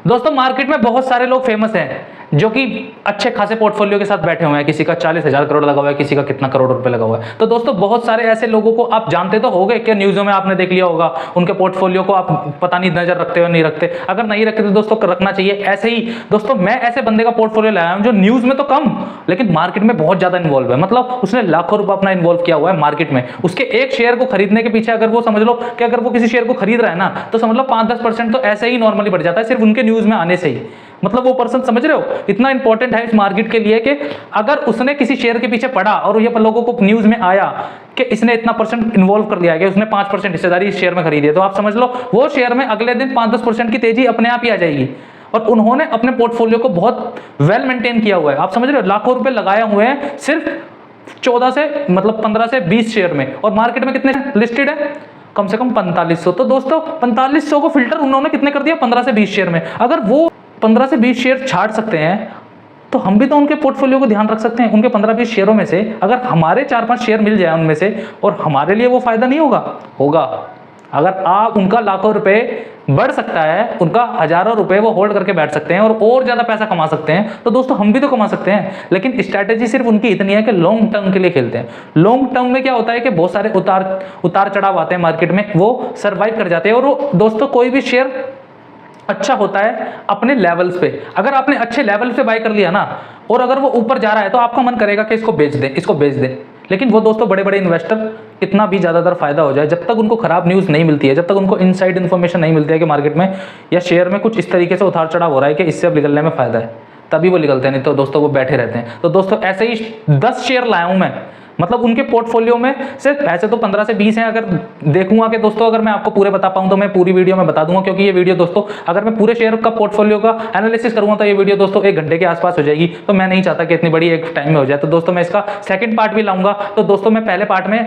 दोस्तों मार्केट में बहुत सारे लोग फेमस हैं जो कि अच्छे खासे पोर्टफोलियो के साथ बैठे हुए हैं। किसी का 40,000 करोड़ लगा हुआ है, किसी का कितना करोड़ रुपए लगा हुआ है। तो दोस्तों बहुत सारे ऐसे लोगों को आप जानते तो होंगे कि न्यूज़ों में आपने देख लिया होगा, उनके पोर्टफोलियो को आप पता नहीं नजर रखते हो नहीं रखते। अगर नहीं रखते तो दोस्तों रखना चाहिए। ऐसे ही दोस्तों मैं ऐसे बंदे का पोर्टफोलियो लाया हूं जो न्यूज़ में तो कम लेकिन मार्केट में बहुत ज्यादा इन्वॉल्व है। मतलब उसने लाखों रुपए अपना इन्वॉल्व किया हुआ है मार्केट में। उसके एक शेयर को खरीदने के पीछे अगर वो समझ लो कि अगर वो किसी शेयर को खरीद रहा है ना तो समझ लो 5-10% तो ऐसे ही नॉर्मली बढ़ जाता है सिर्फ उनके न्यूज़ में आने से ही। मतलब वो पर्सन समझ रहे हो इतना इंपॉर्टेंट है इस मार्केट के लिए कि अगर उसने किसी शेयर के पीछे पड़ा और ये लोगों को न्यूज में आया कि इसने इतना परसेंट इन्वॉल्व कर लिया है, उसने 5% हिस्सेदारी इस शेयर में खरीदी है, तो आप समझ लो वो शेयर में अगले दिन 5-10% की तेजी अपने आप ही आ जाएगी। और उन्होंने अपने पोर्टफोलियो को बहुत वेल मेंटेन किया हुआ है। आप समझ रहे हो लाखों रुपए लगाए हुए हैं सिर्फ 14 से मतलब 15 से 20 शेयर में, और मार्केट में कितने लिस्टेड है? कम से कम 4500। तो दोस्तों 4500 को फिल्टर उन्होंने कितने कर दिया? 15 से 20 शेयर में। अगर वो 15 से 20 शेयर छाड़ सकते हैं तो हम भी तो उनके पोर्टफोलियो को ध्यान रख सकते हैं। उनके 15-20 शेयरों में से अगर हमारे 4-5 शेयर मिल जाए उनमें से, और हमारे लिए वो फायदा नहीं होगा। अगर आप उनका लाखों रुपए बढ़ सकता है, उनका हजारों रुपए वो होल्ड करके बैठ सकते हैं और ज्यादा पैसा कमा सकते हैं, तो दोस्तों हम भी तो कमा सकते हैं। लेकिन स्ट्रैटेजी सिर्फ उनकी इतनी है कि लॉन्ग टर्म के लिए खेलते हैं। लॉन्ग टर्म में क्या होता है कि बहुत सारे उतार चढ़ाव आते हैं मार्केट में, वो सर्वाइव कर जाते हैं। और वो दोस्तों कोई भी शेयर अच्छा होता है अपने लेवल्स पे। अगर आपने अच्छे लेवल पे बाय कर लिया ना और अगर वो ऊपर जा रहा है तो आपका मन करेगा कि इसको बेच दें। लेकिन वो दोस्तों बड़े बड़े इन्वेस्टर कितना भी ज़्यादातर फायदा हो जाए, जब तक उनको खराब न्यूज़ नहीं मिलती है, जब तक उनको इनसाइड इन्फॉर्मेशन नहीं मिलती है कि मार्केट में या शेयर में कुछ इस तरीके से उतार चढ़ाव हो रहा है कि इससे अब निकलने में फायदा है, तभी वो निकलते हैं। नहीं तो दोस्तों वो बैठे रहते हैं। तो दोस्तों ऐसे ही 10 शेयर लाया हूं मैं, मतलब उनके पोर्टफोलियो में से पैसे तो 15 से 20 हैं। अगर देखूंगा कि दोस्तों अगर मैं आपको पूरे बता पाऊं तो मैं पूरी वीडियो में बता दूंगा, क्योंकि ये वीडियो दोस्तों अगर मैं पूरे शेयर का पोर्टफोलियो का एनालिसिस करूंगा तो ये वीडियो दोस्तों 1 घंटे के आसपास हो जाएगी। तो मैं नहीं चाहता कि इतनी बड़ी एक टाइम में हो जाए। तो दोस्तों मैं इसका सेकंड पार्ट भी लाऊंगा। तो दोस्तों मैं पहले पार्ट में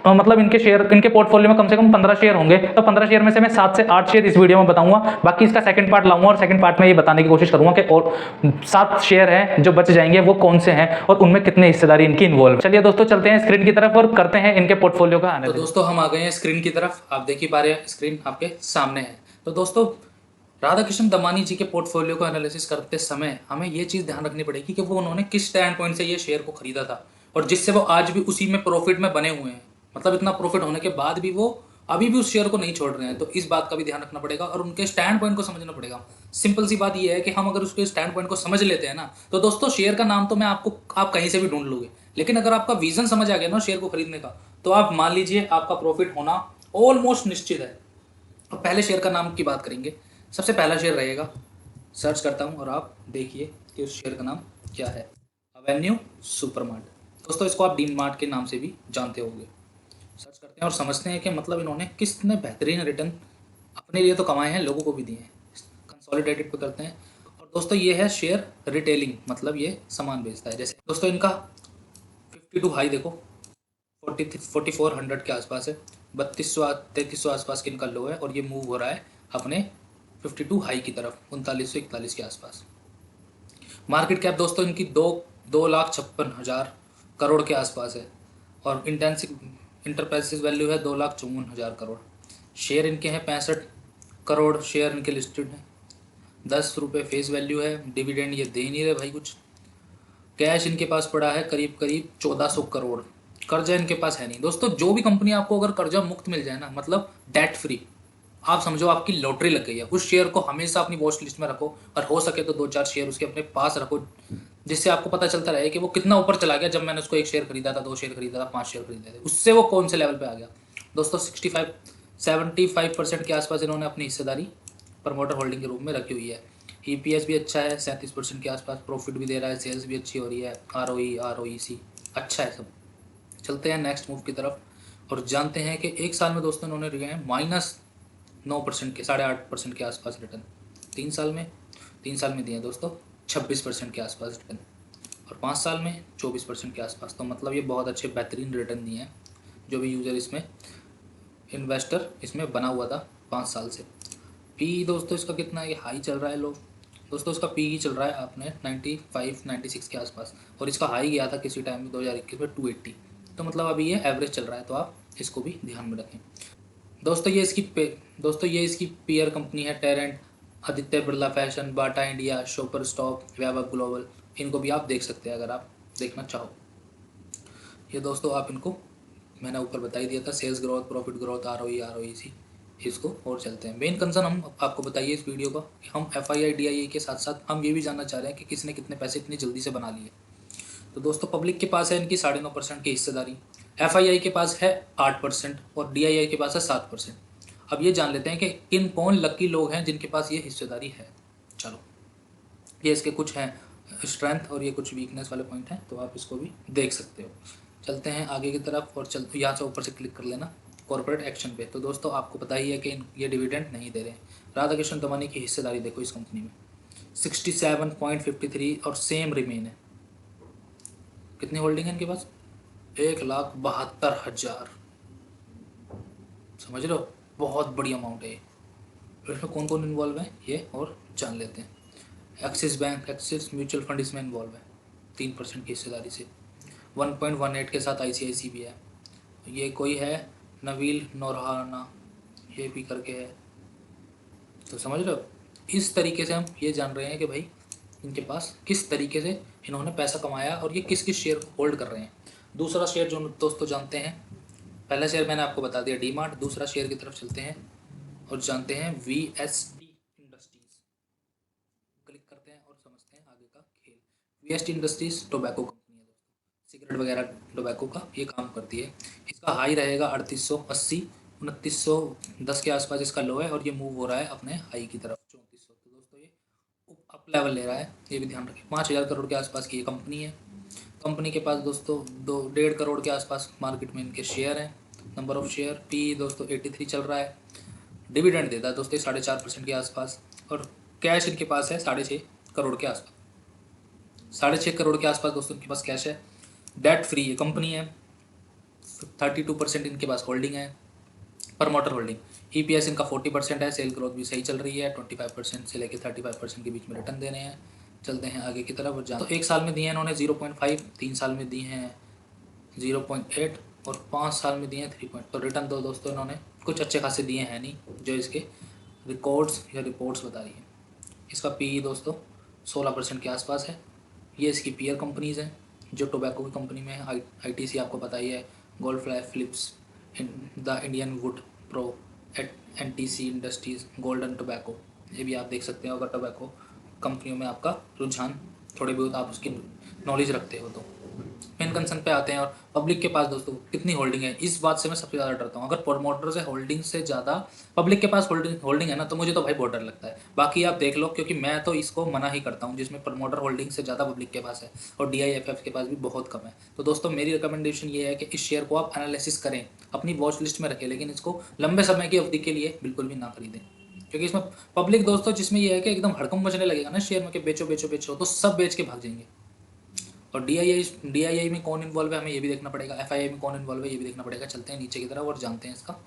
मतलब इनके पोर्टफोलियो में कम से कम 15 शेयर होंगे, तो 15 शेयर में से मैं 7 से 8 शेयर इस वीडियो में बताऊंगा। बाकी इसका सेकंड पार्ट लाऊंगा और सेकंड पार्ट में ये बताने की कोशिश करूंगा कि और 7 शेयर हैं जो बच जाएंगे वो कौन से हैं और उनमें कितने हिस्सेदारी इनकी इन्वॉल्व। चलिए दोस्तों चलते हैं स्क्रीन की तरफ और करते हैं इनके पोर्टफोलियो का एनालिसिस। तो दोस्तों हम आ गए हैं स्क्रीन की तरफ। आप देख ही पा रहे हैं स्क्रीन आपके सामने है। तो दोस्तों राधाकृष्ण दमानी जी के पोर्टफोलियो को एनालिसिस करते समय हमें ये चीज ध्यान रखनी पड़ेगी कि वो उन्होंने किस स्टैंड पॉइंट से ये शेयर को खरीदा था और जिससे वो आज भी उसी में प्रॉफिट में बने हुए हैं। मतलब इतना प्रॉफिट होने के बाद भी वो अभी भी उस शेयर को नहीं छोड़ रहे हैं। तो इस बात का भी ध्यान रखना पड़ेगा और उनके स्टैंड पॉइंट को समझना पड़ेगा। सिंपल सी बात यह है कि हम अगर उसके स्टैंड पॉइंट को समझ लेते हैं ना, तो दोस्तों शेयर का नाम तो मैं आप कहीं से भी ढूंढ लोगे, लेकिन अगर आपका विजन समझ आ गया ना शेयर को खरीदने का, तो आप मान लीजिए आपका प्रॉफिट होना ऑलमोस्ट निश्चित है। अब पहले शेयर का नाम की बात करेंगे। सबसे पहला शेयर रहेगा, सर्च करता हूं और आप देखिए कि उस शेयर का नाम क्या है। Avenue supermart. दोस्तों इसको आप डी मार्ट के नाम से भी जानते होंगे। सर्च करते हैं और समझते हैं कि मतलब इन्होंने कितने बेहतरीन रिटर्न अपने लिए तो कमाए हैं, लोगों को भी दिए हैं। कंसोलिडेटेड पे करते हैं और दोस्तों ये है शेयर रिटेलिंग, मतलब ये सामान बेचता है। जैसे दोस्तों इनका 52 हाई देखो 4400 के आसपास है, 3200-3300 आसपास के इनका लो है और ये मूव हो रहा है अपने 52 हाई की तरफ 3941 के आसपास। मार्केट कैप दोस्तों इनकी 2,56,000 करोड़ के आसपास है और इंटरप्राइजेस वैल्यू है 2,54,000 करोड़। शेयर इनके हैं 65 करोड़ शेयर इनके लिस्टेड हैं। 10 रुपये फेस वैल्यू है। डिविडेंड ये दे ही नहीं रहे भाई कुछ। कैश इनके पास पड़ा है करीब 1400 करोड़। कर्जा इनके पास है नहीं। दोस्तों जो भी कंपनी आपको अगर कर्जा मुक्त मिल जाए ना, मतलब डेट फ्री, आप समझो आपकी लॉटरी लग गई है। उस शेयर को हमेशा अपनी वॉच लिस्ट में रखो और हो सके तो 2-4 शेयर उसके अपने पास रखो, जिससे आपको पता चलता रहे कि वो कितना ऊपर चला गया। जब मैंने उसको 1 शेयर खरीदा था, 2 शेयर खरीदा था, 5 शेयर खरीदे थे, उससे वो कौन से लेवल पे आ गया। दोस्तों 75% के आसपास इन्होंने अपनी हिस्सेदारी प्रमोटर होल्डिंग के रूप में रखी हुई है। EPS भी अच्छा है 37% के आसपास, प्रॉफिट भी दे रहा है, सेल्स भी अच्छी हो रही है, ROE अच्छा है सब। चलते हैं नेक्स्ट मूव की तरफ और जानते हैं कि एक साल में दोस्तों इन्होंने लिए हैं -9% के 8.5% के आसपास रिटर्न। 3 साल में दिए हैं दोस्तों 26% के आसपास रिटर्न और 5 साल में 24% के आसपास। तो मतलब ये बहुत अच्छे बेहतरीन रिटर्न दिए हैं जो भी इन्वेस्टर इसमें बना हुआ था 5 साल से। पी दोस्तों इसका कितना है, ये हाई चल रहा है लो। दोस्तों इसका पी चल रहा है आपने 95-96 के आसपास और इसका हाई गया था किसी टाइम में 2021 में 280। तो मतलब अभी ये एवरेज चल रहा है, तो आप इसको भी ध्यान में रखें। दोस्तों ये इसकी पीयर कंपनी है Trent Aditya Birla Fashion, Bata India, Shoppers Stop, Vaibhav Global, इनको भी आप देख सकते हैं अगर आप देखना चाहो। ये दोस्तों आप इनको मैंने ऊपर बता ही दिया था, sales growth, profit growth, ROE, इसको और चलते हैं। मेन कंसर्न हम आपको बताइए इस वीडियो का कि हम FII DII के साथ साथ हम ये भी जानना चाह रहे हैं कि किसने कितने पैसे इतनी जल्दी से बना लिए। तो दोस्तों पब्लिक के पास है इनकी 9.5% की हिस्सेदारी, FII के पास है 8% और DII के पास है 7%। अब ये जान लेते हैं कि किन कौन लकी लोग हैं जिनके पास ये हिस्सेदारी है। चलो, ये इसके कुछ हैं स्ट्रेंथ और ये कुछ वीकनेस वाले पॉइंट हैं, तो आप इसको भी देख सकते हो। चलते हैं आगे की तरफ और चलते यहाँ से ऊपर से क्लिक कर लेना कॉर्पोरेट एक्शन पे। तो दोस्तों आपको पता ही है कि ये डिविडेंड नहीं दे रहे हैं। राधा कृष्ण दमानी की हिस्सेदारी देखो इस कंपनी में 67.53 और सेम रिमेन है। कितनी होल्डिंग है इनके पास? 1,72,000। समझ लो, बहुत बड़ी अमाउंट है ये। इसमें कौन कौन इन्वॉल्व है ये और जान लेते हैं। Axis bank, axis mutual fund इसमें इन्वॉल्व है 3% की हिस्सेदारी से। 1.18 के साथ ICICI भी है। ये कोई है नवील नौरहाना, ये भी करके है। तो समझ रहे हो, इस तरीके से हम ये जान रहे हैं कि भाई इनके पास किस तरीके से इन्होंने पैसा कमाया और ये किस किस शेयर को होल्ड कर रहे हैं। दूसरा शेयर जो दोस्तों जानते हैं, पहला शेयर मैंने आपको बता दिया डीमार्ट, दूसरा शेयर की तरफ चलते हैं और जानते हैं VST इंडस्ट्रीज। क्लिक करते हैं और समझते हैं आगे का खेल। VST इंडस्ट्रीज टोबैको कंपनी है दोस्तों, सिगरेट वगैरह टोबैको का ये काम करती है। इसका हाई रहेगा 3880, 2910 के आसपास इसका लो है और ये मूव हो रहा है अपने हाई की तरफ 3400। तो दोस्तों ये अप लेवल ले रहा है, ये भी ध्यान रखें। 5000 करोड़ के आसपास की ये कंपनी है। कंपनी के पास दोस्तों 1.5 करोड़ के आसपास मार्केट में इनके शेयर हैं। नंबर ऑफ शेयर, पी दोस्तों 83 चल रहा है। डिविडेंड देता है दोस्तों 4.5% के आसपास और कैश इनके पास है 6.5 करोड़ के आसपास। 6.5 करोड़ के आसपास दोस्तों इनके पास कैश है। डेट फ्री ये कंपनी है। 32% इनके पास होल्डिंग है, प्रमोटर होल्डिंग। EPS इनका 40% है। सेल ग्रोथ भी सही चल रही है, 25% से लेकर 35% के बीच में रिटर्न दे रहे हैं। चलते हैं आगे की तरफ। तो 1 साल में दिए हैं इन्होंने 0.5, 3 साल में दिए हैं 0.8 और 5 साल में दिए हैं 3 पॉइंट। तो रिटर्न दो दोस्तों इन्होंने कुछ अच्छे खासे दिए हैं नहीं, जो इसके रिकॉर्ड्स या रिपोर्ट्स बता रही है। इसका PE दोस्तों 16% के आसपास है। ये इसकी पीयर कंपनीज़ हैं जो टोबैको की कंपनी में है। ITC आपको पता ही है, Gold Flake, Phillips, the Indian Wood Pro, NTC industries, Golden Tobacco, ये भी आप देख सकते हो अगर टोबैको कंपनियों में आपका रुझान थोड़ी बहुत आप उसकी नॉलेज रखते हो तो। मेन कंसर्न पे आते हैं और पब्लिक के पास दोस्तों कितनी होल्डिंग है, इस बात से मैं सबसे ज़्यादा डरता हूँ। अगर प्रमोटर से होल्डिंग से ज़्यादा पब्लिक के पास होल्डिंग है ना, तो मुझे तो भाई बहुत डर लगता है। बाकी आप देख लो, क्योंकि मैं तो इसको मना ही करता हूँ जिसमें प्रमोटर होल्डिंग से ज़्यादा पब्लिक के पास है और DIFF के पास भी बहुत कम है। तो दोस्तों मेरी रिकमेंडेशन ये है कि इस शेयर को आप एनालिसिस करें, अपनी वॉच लिस्ट में रखें, लेकिन इसको लंबे समय की अवधि के लिए बिल्कुल भी ना खरीदें। क्योंकि इसमें पब्लिक दोस्तों जिसमें ये है कि एकदम हड़कंप मचने लगेगा ना शेयर में कि बेचो बेचो बेचो, तो सब बेच के भाग जाएंगे। और DII में कौन इन्वॉल्व है हमें ये भी देखना पड़ेगा, FII में कौन इन्वॉल्व है ये भी देखना पड़ेगा। चलते हैं नीचे की तरफ और जानते हैं इसका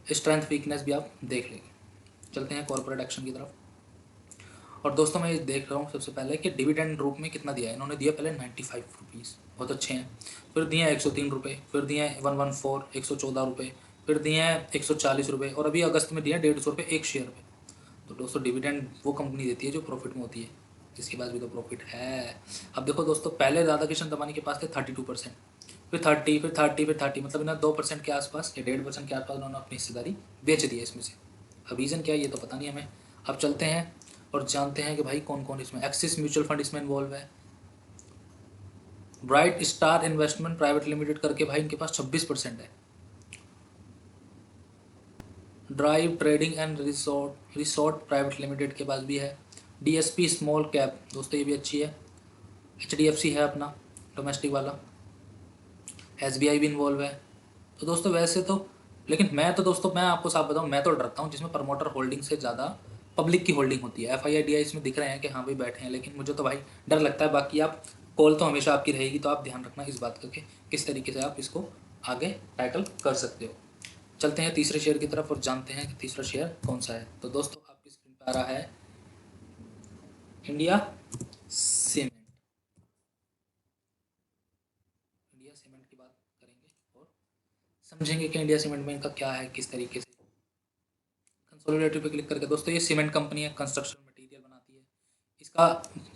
स्ट्रेंथ वीकनेस भी आप देख लेंगे। चलते हैं कॉर्पोरेट एक्शन की तरफ। और दोस्तों मैं ये देख रहा हूँ सबसे पहले कि डिविडेंड रूप में कितना दिया है इन्होंने। दिया पहले 95 रुपीज़, बहुत अच्छे हैं। फिर दिए हैं 103 रुपये, फिर दिए हैं 114, 114 रुपये, फिर दिए हैं 140 रुपये और अभी अगस्त में दिए हैं 150 रुपये एक शेयर पे। तो दोस्तों डिविडेंड वो कंपनी देती है जो प्रॉफिट में होती है, जिसके पास भी तो प्रॉफिट है। अब देखो दोस्तों, पहले राधा कृष्ण दमानी के पास थे 32%, फिर 30, फिर 30, फिर 30, मतलब इन्होंने 2% के आसपास या 1.5% के आसपास उन्होंने अपनी हिस्सेदारी बेच दी है इसमें से। अब रीज़न क्या है ये तो पता नहीं हमें। अब चलते हैं और जानते हैं कि भाई कौन कौन इसमें। एक्सिस म्यूचुअल फंड इसमें इन्वॉल्व है। Bright star investment private limited करके भाई इनके पास 26% है। Drive trading and resort private limited के पास भी है। DSP स्मॉल कैप दोस्तों ये भी अच्छी है। HDFC है अपना डोमेस्टिक वाला। SBI भी इन्वॉल्व है। तो दोस्तों वैसे तो, लेकिन मैं तो दोस्तों मैं आपको साफ बताऊँ, मैं तो डरता हूँ जिसमें प्रमोटर होल्डिंग से ज़्यादा पब्लिक की होल्डिंग होती है। FII DI इसमें दिख रहे हैं कि हाँ भाई बैठे हैं, लेकिन मुझे तो भाई डर लगता है। बाकी आप कॉल तो हमेशा आपकी रहेगी, तो आप ध्यान रखना इस बात का कि किस तरीके से आप इसको आगे टैकल कर सकते हो। चलते हैं तीसरे शेयर की तरफ और जानते हैं कि तीसरा शेयर कौन सा है। तो दोस्तों आपकी स्क्रीन पर आ रहा है इंडिया सीमेंट। इंडिया सीमेंट की बात करेंगे और समझेंगे कि इंडिया सीमेंट में इनका क्या है, किस तरीके से रिलेटिव पे क्लिक करके दोस्तों ये सीमेंट कंपनी है, कंस्ट्रक्शन मटेरियल बनाती है। इसका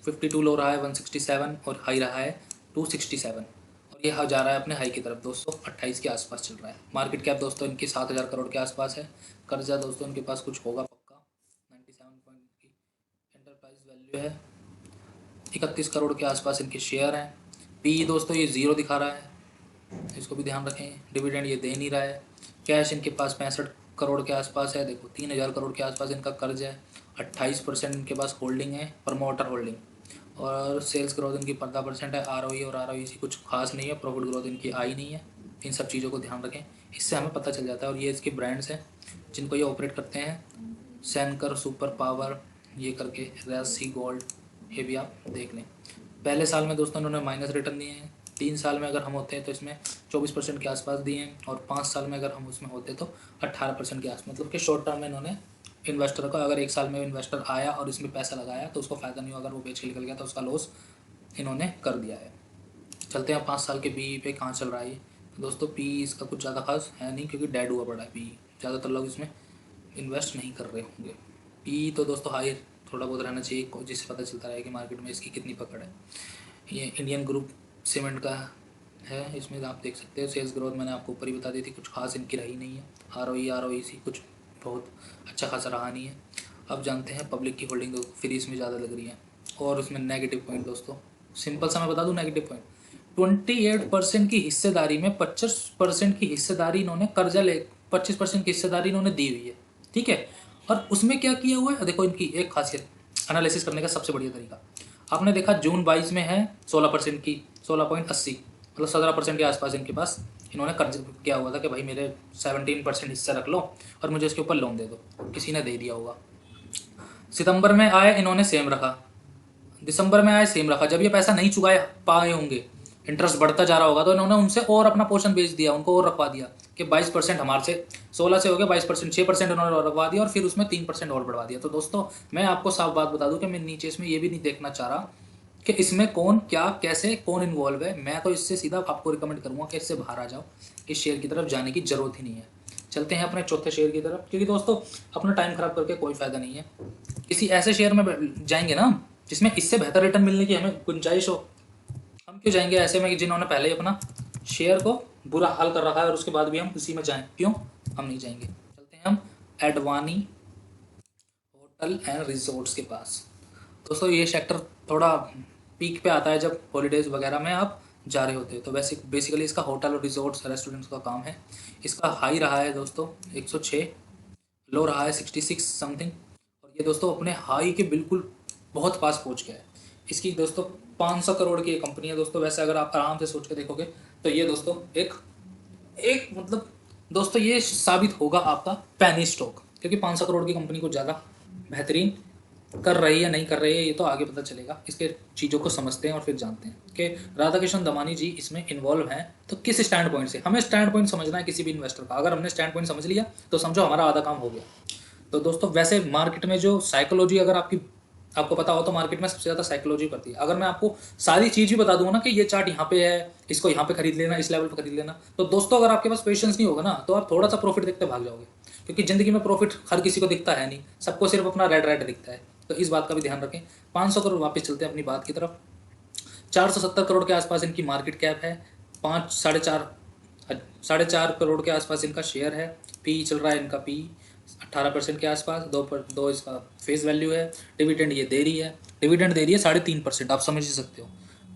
52 लो रहा है 167 और हाई रहा है 267 और ये जा रहा है अपने हाई की तरफ 228 के आसपास चल रहा है। मार्केट कैप दोस्तों इनकी 7,000 करोड़ के आसपास है। कर्जा दोस्तों इनके पास कुछ होगा पक्का, 97 पॉइंट की एंटरप्राइज वैल्यू है, 31 करोड़ के आसपास इनके शेयर हैं। पी दोस्तों ये 0 दिखा रहा है, इसको भी ध्यान रखें। डिविडेंड ये दे नहीं रहा है। कैश इनके पास 65 करोड़ के आसपास है। देखो 3,000 करोड़ के आसपास इनका कर्ज है। 28% इनके पास होल्डिंग है, प्रमोटर होल्डिंग, और सेल्स ग्रोथ इनकी 15% है। ROE और ROEC कुछ खास नहीं है, प्रॉफिट ग्रोथ इनकी आई नहीं है। इन सब चीज़ों को ध्यान रखें, इससे हमें पता चल जाता है। और ये इसके ब्रांड्स हैं जिनको ये ऑपरेट करते हैं, सैनकर, सुपर पावर, ये करके रेसी गोल्ड, ये भी आप देख लें। पहले साल में दोस्तों इन्होंने माइनस रिटर्न दिए हैं। 3 साल में अगर हम होते हैं तो इसमें 24% के आसपास दिए हैं, और 5 साल में अगर हम उसमें होते तो 18% के आसपास। मतलब कि शॉर्ट टर्म में इन्होंने इन्वेस्टर को, अगर 1 साल में इन्वेस्टर आया और इसमें पैसा लगाया तो उसको फ़ायदा नहीं हुआ, अगर वो बेच के निकल गया तो उसका लॉस इन्होंने कर दिया है। चलते हैं 5 साल के पी पे कहाँ चल रहा है ये। तो दोस्तों पी इसका कुछ ज़्यादा खास है नहीं, क्योंकि डेड हुआ पड़ा है पी, ज़्यादातर लोग इसमें इन्वेस्ट नहीं कर रहे होंगे। पी तो दोस्तों हाई थोड़ा बहुत रहना चाहिए, जिससे पता चलता रहे कि मार्केट में इसकी कितनी पकड़ है। ये इंडियन ग्रुप सीमेंट का है, इसमें आप देख सकते हो सेल्स ग्रोथ मैंने आपको ऊपर ही बता दी थी, कुछ खास इनकी रही नहीं है। ROE कुछ बहुत अच्छा खासा रहा नहीं है। अब जानते हैं पब्लिक की होल्डिंग फ्री इसमें ज़्यादा लग रही है। और उसमें नेगेटिव पॉइंट दोस्तों सिंपल सा मैं बता दूं, नेगेटिव पॉइंट 28% की हिस्सेदारी में 25% की हिस्सेदारी इन्होंने कर्जा ले 25% की हिस्सेदारी इन्होंने दी हुई है, ठीक है। और उसमें क्या किया हुआ है, देखो इनकी एक खासियत एनालिसिस करने का सबसे बढ़िया तरीका आपने देखा, जून 22 में है 16% की, 16.80, मतलब 17% के आसपास इनके पास इन्होंने कर्ज किया हुआ था कि भाई मेरे 17% हिस्सा रख लो और मुझे इसके ऊपर लोन दे दो, किसी ने दे दिया होगा। सितंबर में आए इन्होंने सेम रखा, दिसंबर में आए सेम रखा। जब ये पैसा नहीं चुका पाए होंगे, इंटरेस्ट बढ़ता जा रहा होगा, तो इन्होंने उनसे और अपना पोर्शन बेच दिया, उनको और रखवा दिया कि 22% हमारे से 16 से हो गया 22%, 6% उन्होंने और रखवा दिया, और फिर उसमें 3% और बढ़वा दिया। तो दोस्तों मैं आपको साफ बात बता दूं कि मैं नीचे इसमें ये भी नहीं देखना चाह रहा कि इसमें कौन क्या कैसे कौन इन्वॉल्व है। मैं तो इससे सीधा आपको रिकमेंड करूंगा कि इससे बाहर आ जाओ, इस शेयर की तरफ जाने की जरूरत ही नहीं है। चलते हैं अपने चौथे शेयर की तरफ, क्योंकि दोस्तों अपना टाइम खराब करके कोई फायदा नहीं है। किसी ऐसे शेयर में जाएंगे ना जिसमें इससे बेहतर रिटर्न मिलने की हमें गुंजाइश हो। हम क्यों जाएंगे ऐसे में जिन्होंने पहले ही अपना शेयर को बुरा हाल कर रखा है, और उसके बाद भी हम उसी में जाएं, क्यों हम नहीं जाएंगे। चलते हैं हम एडवानी होटल एंड रिजॉर्ट्स के पास। दोस्तों ये सेक्टर थोड़ा पीक पे आता है जब हॉलीडेज वगैरह में आप जा रहे होते हैं, तो बेसिकली इसका होटल और रिजॉर्ट्स रेस्टोरेंट्स का काम है। इसका हाई रहा है दोस्तों 106, लो रहा है 66 समथिंग, और ये दोस्तों अपने हाई के बिल्कुल बहुत पास पहुंच गया है। इसकी दोस्तों 500 करोड़ की कंपनी है दोस्तों। वैसे अगर आप आराम से सोच के देखोगे तो ये दोस्तों एक मतलब दोस्तों ये साबित होगा आपका पैनी स्टॉक, क्योंकि 500 करोड़ की कंपनी को ज़्यादा बेहतरीन कर रही है नहीं कर रही है ये तो आगे पता चलेगा। इसके चीज़ों को समझते हैं और फिर जानते हैं कि राधाकिशन दमानी जी इसमें इन्वॉल्व हैं तो किस स्टैंड पॉइंट से। हमें स्टैंड पॉइंट समझना है किसी भी इन्वेस्टर का, अगर हमने स्टैंड पॉइंट समझ लिया तो समझो हमारा आधा काम हो गया। तो दोस्तों वैसे मार्केट में जो साइकोलॉजी अगर आपको पता हो तो मार्केट में सबसे ज़्यादा साइकोलॉजी पड़ती है। अगर मैं आपको सारी चीज़ भी बता दूंगा ना कि ये चार्ट यहाँ पे है, इसको यहाँ पे खरीद लेना, इस लेवल पे खरीद लेना, तो दोस्तों अगर आपके पास पेशेंस नहीं होगा ना तो आप थोड़ा सा प्रॉफिट देखते भाग जाओगे, क्योंकि ज़िंदगी में प्रॉफिट हर किसी को दिखता है नहीं, सबको सिर्फ अपना रेड दिखता है। तो इस बात का भी ध्यान रखें। 500 करोड़, वापस चलते हैं अपनी बात की तरफ। 470 करोड़ के आसपास इनकी मार्केट कैप है, 4.5 करोड़ के आसपास इनका शेयर है। पी चल रहा है इनका पी 18% के आसपास, दो इसका फेस वैल्यू है। डिविडेंड ये दे रही है, डिविडेंड दे रही है 3.5%, आप समझ ही सकते हो।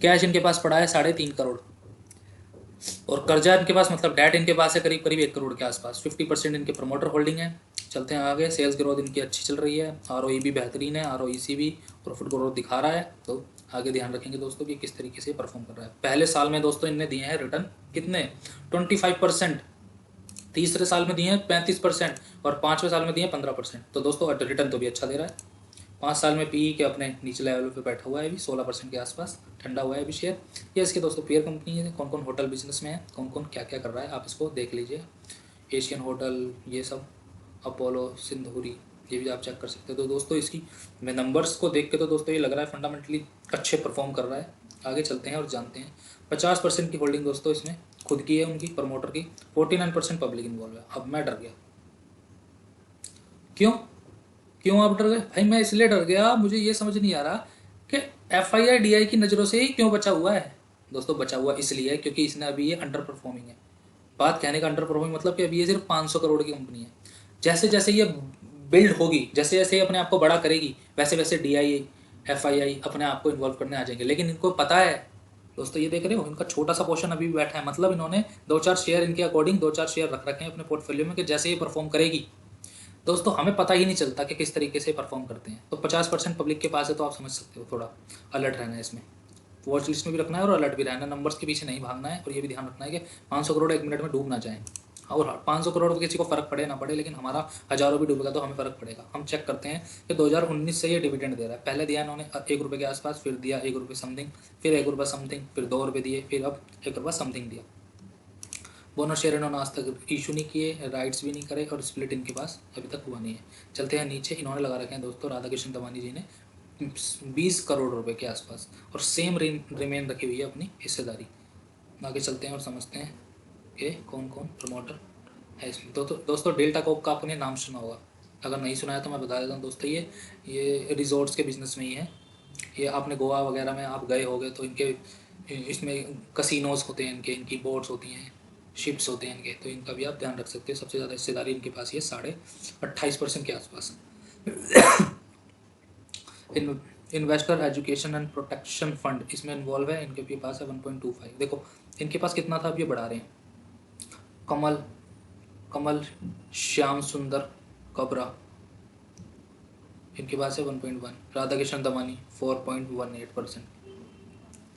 कैश इनके पास पड़ा है 3.5 करोड़, और कर्जा इनके पास मतलब डेट इनके पास है करीब 1 करोड़ के आसपास। 50% इनके प्रमोटर होल्डिंग है। चलते हैं आगे। सेल्स ग्रोथ इनकी अच्छी चल रही है, ROE भी बेहतरीन है, ROEC भी प्रॉफिट ग्रोथ दिखा रहा है। तो आगे ध्यान रखेंगे दोस्तों कि किस तरीके से परफॉर्म कर रहा है। पहले साल में दोस्तों इनने दिए हैं रिटर्न कितने 25%, तीसरे साल में दिए हैं 35%, और 5वें साल में दिए हैं 15%। तो दोस्तों रिटर्न तो भी अच्छा दे रहा है। 5 साल में पी के अपने नीचे लेवल पे बैठा हुआ है, अभी 16% के आसपास ठंडा हुआ है अभी शेयर। ये इसके दोस्तों पेयर कंपनी है, कौन कौन होटल बिजनेस में है, कौन कौन क्या क्या कर रहा है, आप इसको देख लीजिए। एशियन होटल, ये सब, अपोलो, सिंधुरी, ये भी आप चेक कर सकते हो। तो दोस्तों इसकी मैं नंबर्स को देख के तो दोस्तों ये लग रहा है फंडामेंटली अच्छे परफॉर्म कर रहा है। आगे चलते हैं और जानते हैं। 50% की होल्डिंग दोस्तों इसमें खुद की है, उनकी प्रमोटर की। 49% पब्लिक इन्वॉल्व है। अब मैं डर गया, क्यों? क्यों आप डर गए भाई? मैं इसलिए डर गया, मुझे ये समझ नहीं आ रहा कि FII DI की नज़रों से ही क्यों बचा हुआ है। दोस्तों बचा हुआ इसलिए है क्योंकि इसने अभी ये अंडर परफॉर्मिंग है। बात कहने का अंडर परफॉर्मिंग मतलब कि अभी ये सिर्फ 500 करोड़ की कंपनी है। जैसे जैसे ये बिल्ड होगी, जैसे जैसे ये अपने आप को बड़ा करेगी, वैसे वैसे DI FII अपने आप को इन्वॉल्व करने आ जाएंगे। लेकिन इनको पता है दोस्तों, ये देख रहे हो इनका छोटा सा पोर्शन अभी भी बैठा है। मतलब इन्होंने 2-4 शेयर इनके अकॉर्डिंग 2-4 शेयर रख रखे हैं अपने पोर्टफोलियो में कि जैसे ये परफॉर्म करेगी दोस्तों हमें पता ही नहीं चलता कि किस तरीके से परफॉर्म करते हैं। तो 50% पब्लिक के पास है, तो आप समझ सकते हो थोड़ा अलर्ट रहना है इसमें। वॉच लिस्ट में भी रखना है और अलर्ट भी रहना है, नंबर्स के पीछे नहीं भागना है। और ये भी ध्यान रखना है कि 500 करोड़ एक मिनट में डूब ना जाए। और हाँ, 500 करोड़ किसी को फर्क पड़े ना पड़े, लेकिन हमारा हजारों भी डूबेगा तो हमें फर्क पड़ेगा। हम चेक करते हैं कि 2019 से ये डिविडेंड दे रहा है। पहले दिया इन्होंने 1 रुपये के आसपास, फिर दिया 1 रुपये समथिंग, फिर 1 रुपये समथिंग, फिर 2 रुपये दिए, फिर अब 1 रुपये समथिंग दिया। बोनस शेयर इन्होंने आज तक इशू नहीं किए, राइट्स भी नहीं करे, और स्प्लिट इनके पास अभी तक हुआ नहीं है। चलते हैं नीचे, इन्होंने लगा रखे हैं दोस्तों राधा कृष्ण दमानी जी ने 20 करोड़ रुपए के आसपास, और सेम रिमेन रखी हुई है अपनी हिस्सेदारी। आगे चलते हैं और समझते हैं कि कौन कौन प्रमोटर है इसमें। दोस्तों डेल्टा कोप का आपने नाम सुना होगा, अगर नहीं सुना है तो मैं बता देता हूँ दोस्तों। ये रिजॉर्ट्स के बिजनेस में ही है। ये आपने गोवा वगैरह में आप गए होगे तो इनके इसमें कसिनोज होते हैं, इनकी बोट्स होती हैं, शिप्स होते हैं इनके, तो इनका भी आप ध्यान रख सकते हैं। सबसे ज़्यादा हिस्सेदारी इनके पास ये 28.5% के आसपास। Investor education and protection fund इसमें इन्वॉल्व है, इनके पास है 1.25। देखो इनके पास कितना था, अब ये बढ़ा रहे हैं। कमल श्याम सुंदर कबरा इनके पास है 1.1। राधा कृष्ण दमानी 4.18%।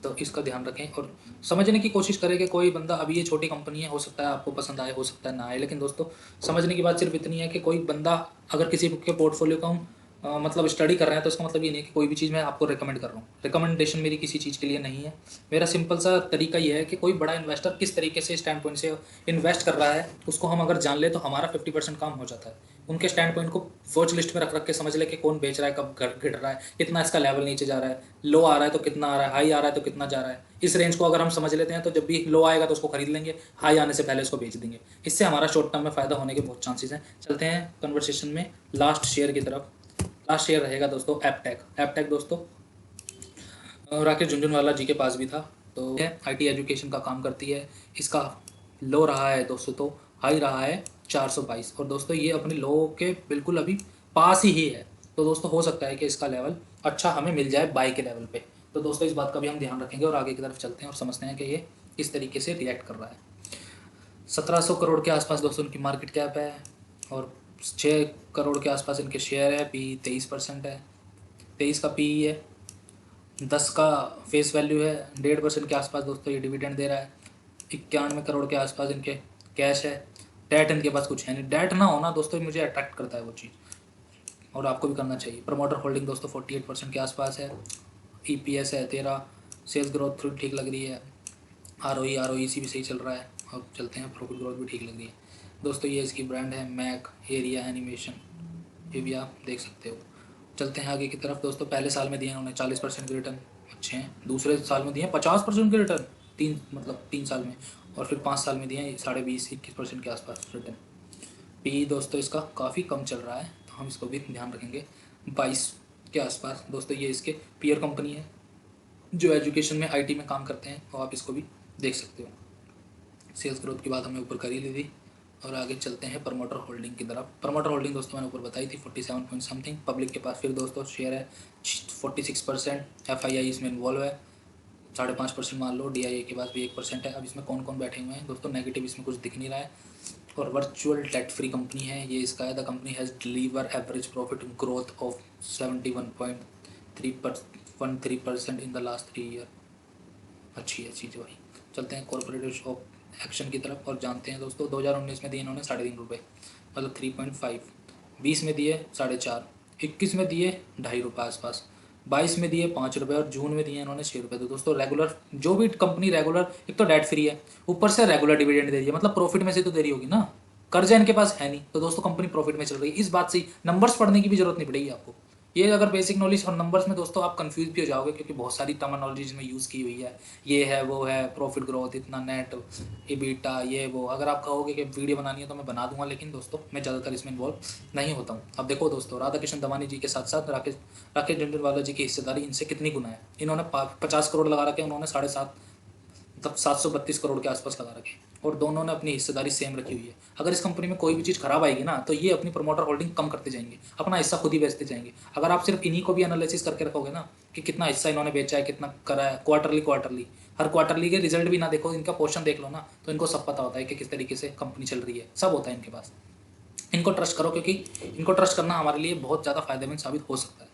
तो इसका ध्यान रखें और समझने की कोशिश करें कि कोई बंदा, अभी ये छोटी कंपनी है, हो सकता है आपको पसंद आए, हो सकता है ना आए, लेकिन दोस्तों समझने की बात सिर्फ इतनी है कि कोई बंदा अगर किसी के पोर्टफोलियो का हम मतलब स्टडी कर रहे हैं, तो इसका मतलब ये नहीं है कि कोई भी चीज़ मैं आपको रिकमेंड कर रहा हूँ। रिकमेंडेशन मेरी किसी चीज़ के लिए नहीं है। मेरा सिंपल सा तरीका ये है कि कोई बड़ा इन्वेस्टर किस तरीके से स्टैंड पॉइंट से इन्वेस्ट कर रहा है, उसको हम अगर जान ले तो हमारा 50% काम हो जाता है। उनके स्टैंड पॉइंट को वॉच लिस्ट में रख रख के समझ ले कि कौन बेच रहा है, कब गिर रहा है, कितना इसका लेवल नीचे जा रहा है, लो आ रहा है तो कितना आ रहा है, हाई आ रहा है तो कितना जा रहा है। इस रेंज को अगर हम समझ लेते हैं तो जब भी लो आएगा तो उसको खरीद लेंगे, हाई आने से पहले उसको बेच देंगे। इससे हमारा शॉर्ट टर्म में फ़ायदा होने के बहुत चांसेस हैं। चलते हैं कन्वर्सेशन में लास्ट शेयर की तरफ। लास्ट शेयर रहेगा दोस्तों एपटेक दोस्तों राकेश झुनझुनवाला जी के पास भी था। तो IT एजुकेशन का काम करती है। इसका लो रहा है दोस्तों, तो हाई रहा है 422, और दोस्तों ये अपने लो के बिल्कुल अभी पास ही है। तो दोस्तों हो सकता है कि इसका लेवल अच्छा हमें मिल जाए बाई के लेवल पे। तो दोस्तों इस बात का भी हम ध्यान रखेंगे और आगे की तरफ चलते हैं और समझते हैं कि ये किस तरीके से रिएक्ट कर रहा है। 1700 करोड़ के आसपास दोस्तों इनकी मार्केट कैप है, और 6 करोड़ के आसपास इनके शेयर है। पी 23% है, 23 का पी है, 10 का फेस वैल्यू है, 1.5% के आसपास दोस्तों ये डिविडेंड दे रहा है। 91 करोड़ के आसपास इनके कैश है। डेट इनके पास कुछ है नहीं। डेट ना होना दोस्तों मुझे अट्रैक्ट करता है वो चीज़, और आपको भी करना चाहिए। प्रमोटर होल्डिंग दोस्तों 48% के आसपास है। EPS है 13, सेल्स ग्रोथ ठीक लग रही है, ROE भी सही चल रहा है। अब चलते हैं, प्रॉफिट ग्रोथ भी ठीक लग रही है दोस्तों। ये इसकी ब्रांड है मैक एरिया एनिमेशन, ये भी आप देख सकते हो। चलते हैं आगे की तरफ दोस्तों। पहले साल में दिए उन्होंने 40% के रिटर्न, अच्छे हैं। दूसरे साल में दिए 50% के रिटर्न, 3 साल में, और फिर 5 साल में दिए 20-21% के आसपास रिटर्न। पी दोस्तों इसका काफ़ी कम चल रहा है, तो हम इसको भी ध्यान रखेंगे 22 के आसपास। दोस्तों ये इसके पीयर कंपनी है जो एजुकेशन में IT में काम करते हैं, तो आप इसको भी देख सकते हो। सेल्स ग्रोथ की बात हमने ऊपर कर ही ली थी, और आगे चलते हैं प्रमोटर होल्डिंग की तरफ। प्रमोटर होल्डिंग दोस्तों मैंने ऊपर बताई थी 47 पॉइंट समथिंग। पब्लिक के पास फिर दोस्तों शेयर है 46%। FII इसमें इन्वॉल्व है 5.5% मान लो। DIA के पास भी 1% है। अब इसमें कौन कौन बैठे हुए हैं दोस्तों, नेगेटिव इसमें कुछ दिख नहीं रहा है, और वर्चुअल डेट फ्री कंपनी है ये इसका है। The company has deliver average profit growth of 71.13% in the last 3 year. अच्छी है चीज़ भाई। चलते हैं कॉर्पोरेट ऑफ एक्शन की तरफ और जानते हैं दोस्तों। 2019 में दिए इन्होंने 3.5 रुपये, मतलब 3.5। 20 में दिए 4.5, 21 में दिए 2.5 रुपये आसपास, 22 में दिए 5 रुपये, और जून में दिए इन्होंने 6 रुपये। तो दोस्तों रेगुलर जो भी कंपनी रेगुलर, एक तो डेट फ्री है, ऊपर से रेगुलर डिविडेंड दे रही है, मतलब प्रॉफिट में से तो दे रही होगी ना, कर्जा इनके पास है नहीं, तो दोस्तों कंपनी प्रॉफिट में चल रही है। इस बात से नंबर्स पढ़ने की भी जरूरत नहीं पड़ेगी आपको, ये अगर बेसिक नॉलेज और नंबर्स में दोस्तों आप कंफ्यूज भी हो जाओगे, क्योंकि बहुत सारी टर्मिनोलॉजी इसमें यूज़ की हुई है, ये है वो है, प्रॉफिट ग्रोथ इतना, नेट EBITDA, ये वो। अगर आप कहोगे कि वीडियो बनानी है तो मैं बना दूंगा, लेकिन दोस्तों मैं ज़्यादातर इसमें इन्वॉल्व नहीं होता हूँ। अब देखो दोस्तों, राधा कृष्ण दमानी जी के साथ साथ राकेश राकेश झुनझुनवाला जी की हिस्सेदारी इनसे कितनी गुना है। इन्होंने 50 करोड़ लगा रखे, उन्होंने 7.5 मतलब 732 करोड़ के आसपास लगा रखे, और दोनों ने अपनी हिस्सेदारी सेम रखी हुई है। अगर इस कंपनी में कोई भी चीज़ खराब आएगी ना, तो ये अपनी प्रमोटर होल्डिंग कम करते जाएंगे, अपना हिस्सा खुद ही बेचते जाएंगे। अगर आप सिर्फ इन्हीं को भी एनालिसिस करके रखोगे ना कि कितना हिस्सा इन्होंने बेचा है, कितना करा है, क्वार्टरली हर क्वार्टरली के रिजल्ट भी ना देखो, इनका पोर्शन देख लो ना, तो इनको सब पता होता है कि किस तरीके से कंपनी चल रही है, सब होता है इनके पास। इनको ट्रस्ट करो, क्योंकि इनको ट्रस्ट करना हमारे लिए बहुत ज़्यादा फायदेमंद साबित हो सकता है।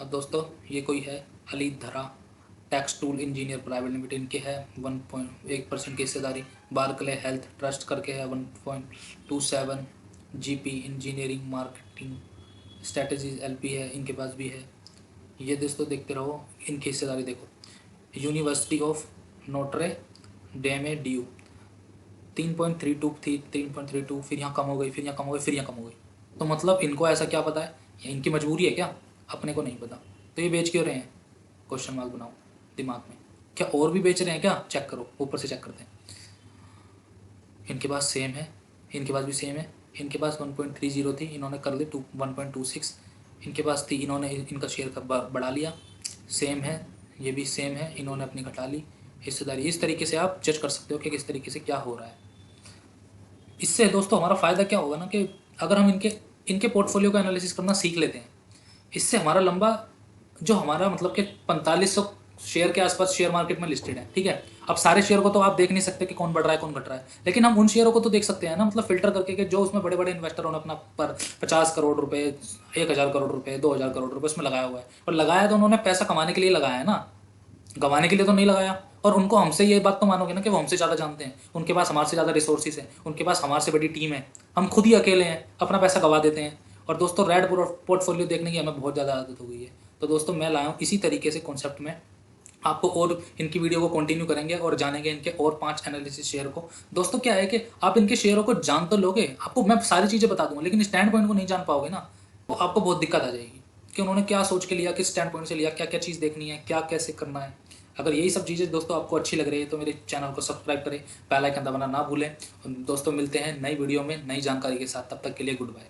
अब दोस्तों ये कोई है अली धरा tax tool engineer private limited, इनके है 1.1% की हिस्सेदारी। बार्कले हेल्थ ट्रस्ट करके है 1.27। GP engineering marketing strategies LP है, इनके पास भी है। ये दोस्तों देखते रहो, इनकी हिस्सेदारी देखो। यूनिवर्सिटी ऑफ नोट्रे डेमे ड्यू 3.32 थी, 3.32, फिर यहाँ कम हो गई, फिर यहाँ कम हो गई, फिर यहाँ कम हो गई। तो मतलब इनको ऐसा क्या पता है, या इनकी मजबूरी है क्या, अपने को नहीं पता। तो ये बेच क्यों रहे हैं, क्वेश्चन मार्क बनाओ दिमाग में। क्या और भी बेच रहे हैं क्या, चेक करो, ऊपर से चेक करते हैं। इनके पास सेम है, इनके पास भी सेम है। इनके पास 1.30 थी, इन्होंने कर ली 1.26। इनके पास थी, इन्होंने इनका शेयर का बढ़ा लिया। सेम है, ये भी सेम है, इन्होंने अपनी घटा ली हिस्सेदारी। इस तरीके से आप जज कर सकते हो कि किस तरीके से क्या हो रहा है। इससे दोस्तों हमारा फ़ायदा क्या होगा ना, कि अगर हम इनके इनके पोर्टफोलियो का एनालिसिस करना सीख लेते हैं, इससे हमारा लंबा जो हमारा मतलब कि 4500 शेयर के आसपास शेयर मार्केट में लिस्टेड है, ठीक है। अब सारे शेयर को तो आप देख नहीं सकते कि कौन बढ़ रहा है कौन घट रहा है, लेकिन हम उन शेयरों को तो देख सकते हैं ना, मतलब फिल्टर करके कि जो उसमें बड़े बड़े इन्वेस्टरों ने अपना पर 50 करोड़ रुपए, 1000 करोड़ रुपए, 2000 करोड़ रुपए उसमें लगाया हुआ है। और लगाया तो उन्होंने पैसा कमाने के लिए लगाया है ना, गंवाने के लिए तो नहीं लगाया। और उनको हमसे ये बात तो मानोगे ना कि वो हमसे ज़्यादा जानते हैं, उनके पास हमारे से ज़्यादा रिसोर्सेज है, उनके पास हमारे से बड़ी टीम है, हम खुद ही अकेले हैं, अपना पैसा गंवा देते हैं। और दोस्तों रेड पोर्टफोलियो देखने की हमें बहुत ज़्यादा आदत हो गई है। तो दोस्तों मैं लाया हूँ इसी तरीके से कॉन्सेप्ट में आपको, और इनकी वीडियो को कंटिन्यू करेंगे और जानेंगे इनके और 5 एनालिसिस शेयर को। दोस्तों क्या है कि आप इनके शेयरों को जान तो लोगे, आपको मैं सारी चीज़ें बता दूंगा, लेकिन स्टैंड पॉइंट को नहीं जान पाओगे ना, तो आपको बहुत दिक्कत आ जाएगी कि उन्होंने क्या सोच के लिया, किस स्टैंड पॉइंट से लिया, क्या क्या चीज़ देखनी है, क्या कैसे करना है। अगर यही सब चीज़ें दोस्तों आपको अच्छी लग रही है तो मेरे चैनल को सब्सक्राइब करें, बेल आइकन दबाना ना भूलें। दोस्तों मिलते हैं नई वीडियो में नई जानकारी के साथ, तब तक के लिए गुड बाय।